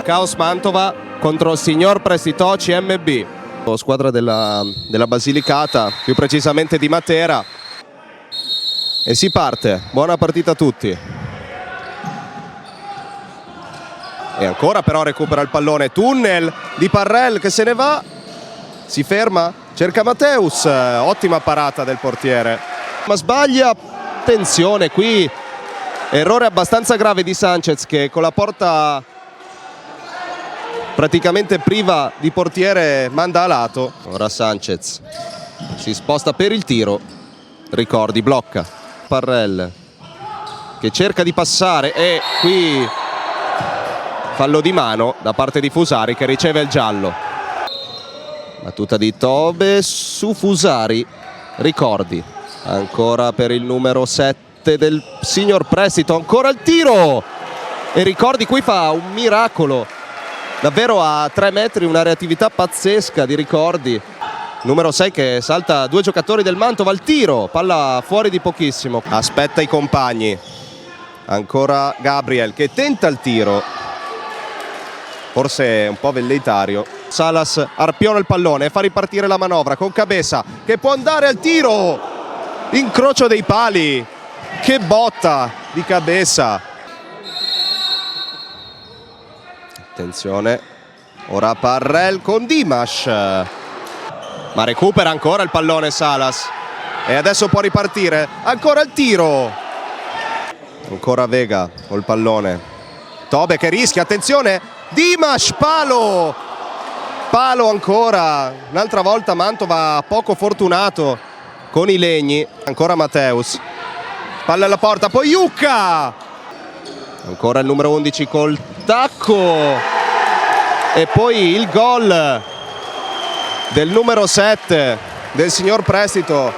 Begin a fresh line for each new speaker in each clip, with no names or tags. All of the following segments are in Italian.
Caos Mantova contro il signor Prestito CMB. Squadra della Basilicata, più precisamente di Matera. E si parte, buona partita a tutti. E ancora però recupera il pallone, tunnel di Parrell che se ne va, si ferma, cerca Mateus, ottima parata del portiere, ma sbaglia, attenzione qui, errore abbastanza grave di Sanchez che con la porta praticamente priva di portiere manda a lato. Ora Sanchez si sposta per il tiro, Ricordi blocca, Parrell che cerca di passare e qui fallo di mano da parte di Fusari che riceve il giallo. Battuta di Tobe su Fusari, Ricordi ancora per il numero 7 del signor Prestito, ancora il tiro e Ricordi qui fa un miracolo, davvero a 3 metri, una reattività pazzesca di Ricordi. Numero 6 che salta due giocatori del Mantova al tiro, palla fuori di pochissimo, aspetta i compagni, ancora Gabriel che tenta il tiro, forse un po' velleitario. Salas arpiona il pallone e fa ripartire la manovra con Cabeza che può andare al tiro, incrocio dei pali, che botta di Cabeza. Attenzione, ora Parrell con Dimash, ma recupera ancora il pallone Salas e adesso può ripartire, ancora il tiro, ancora Vega col pallone, Tobe che rischia, attenzione, Dimash, palo ancora, un'altra volta Mantova poco fortunato con i legni, ancora Mateus, palla alla porta, poi Iucca, ancora il numero 11 col tacco e poi il gol del numero 7 del signor Prestito,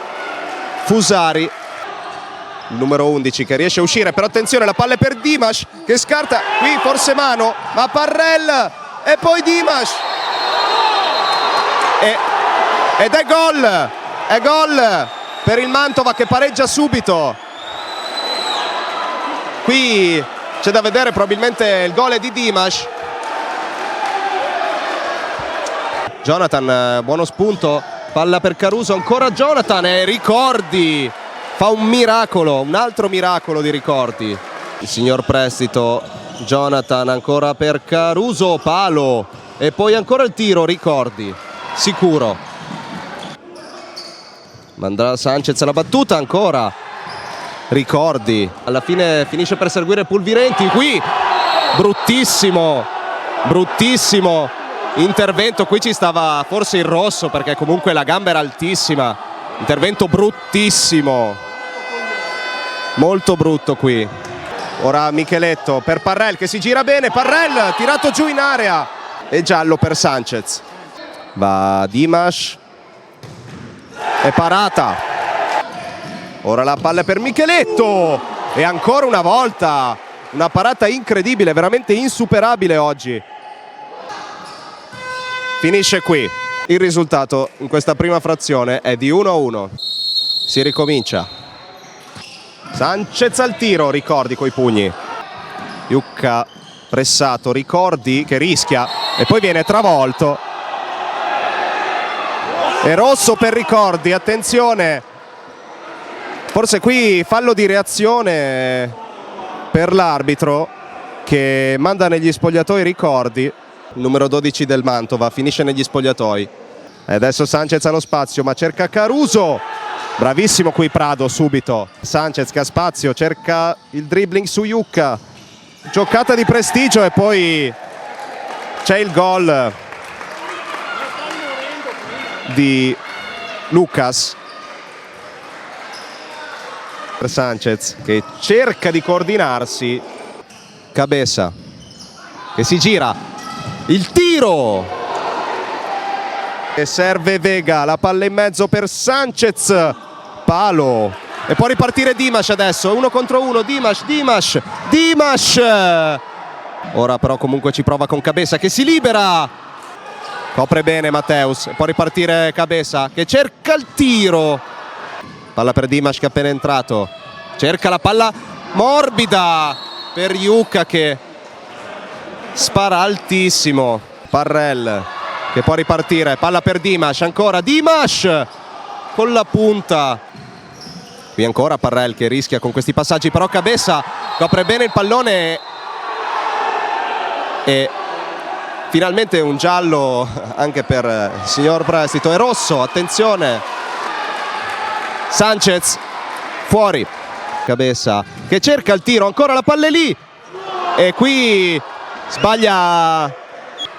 Fusari, il numero 11 che riesce a uscire, però attenzione, la palla è per Dimash che scarta, qui forse mano, ma Parrell e poi Dimash ed è gol per il Mantova che pareggia subito. Qui c'è da vedere, probabilmente il gol è di Dimash. Jonathan, buono spunto, palla per Caruso, ancora Jonathan e Ricordi fa un miracolo, un altro miracolo di Ricordi. Il signor Prestito, Jonathan ancora per Caruso, palo e poi ancora il tiro, Ricordi, sicuro. Mandrà Sanchez la battuta, ancora Ricordi, alla fine finisce per seguire Pulvirenti, qui bruttissimo intervento, qui ci stava forse il rosso perché comunque la gamba era altissima, intervento bruttissimo, molto brutto qui. Ora Micheletto per Parrell che si gira bene, Parrell tirato giù in area e giallo per Sanchez, va Dimash e parata, ora la palla per Micheletto e ancora una volta una parata incredibile, veramente insuperabile oggi. Finisce qui, il risultato in questa prima frazione è di 1-1, si ricomincia. Sanchez al tiro, Ricordi coi pugni, Iucca pressato, Ricordi che rischia e poi viene travolto e rosso per Ricordi, attenzione, forse qui fallo di reazione per l'arbitro che manda negli spogliatoi Ricordi, il numero 12 del Mantova, finisce negli spogliatoi. E adesso Sanchez ha lo spazio ma cerca Caruso, bravissimo qui Prado subito, Sanchez che ha spazio, cerca il dribbling su Iucca, giocata di prestigio e poi c'è il gol di Lucas. Sanchez che cerca di coordinarsi, Cabeza che si gira, il tiro e serve Vega, la palla in mezzo per Sanchez, palo e può ripartire Dimash adesso, 1 contro 1, Dimash, ora però comunque ci prova con Cabeza che si libera, copre bene Mateus, può ripartire Cabeza che cerca il tiro, palla per Dimash che è appena entrato, cerca la palla morbida per Iucca che spara altissimo. Parrell che può ripartire, palla per Dimash, ancora Dimash con la punta. Qui ancora Parrell che rischia con questi passaggi, però Cabeza copre bene il pallone e finalmente un giallo anche per il signor Prestito. È rosso, attenzione. Sanchez fuori. Cabeza che cerca il tiro, ancora la palla è lì e qui sbaglia.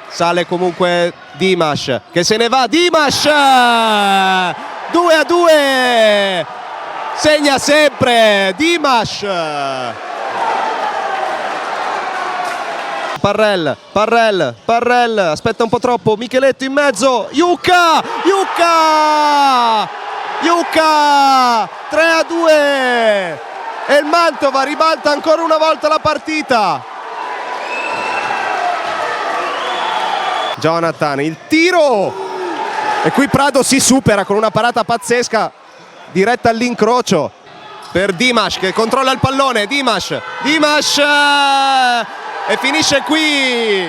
Sale comunque Dimash che se ne va. Dimash 2-2, segna sempre Dimash. Parrell aspetta un po' troppo, Micheletto in mezzo, Yuka 3-2 e il Mantova ribalta ancora una volta la partita. Jonathan, il tiro e qui Prado si supera con una parata pazzesca diretta all'incrocio per Dimash che controlla il pallone. Dimash e finisce qui.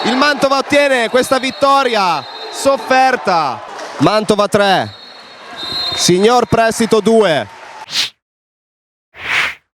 Il Mantova ottiene questa vittoria sofferta. Mantova 3, signor Prestito 2.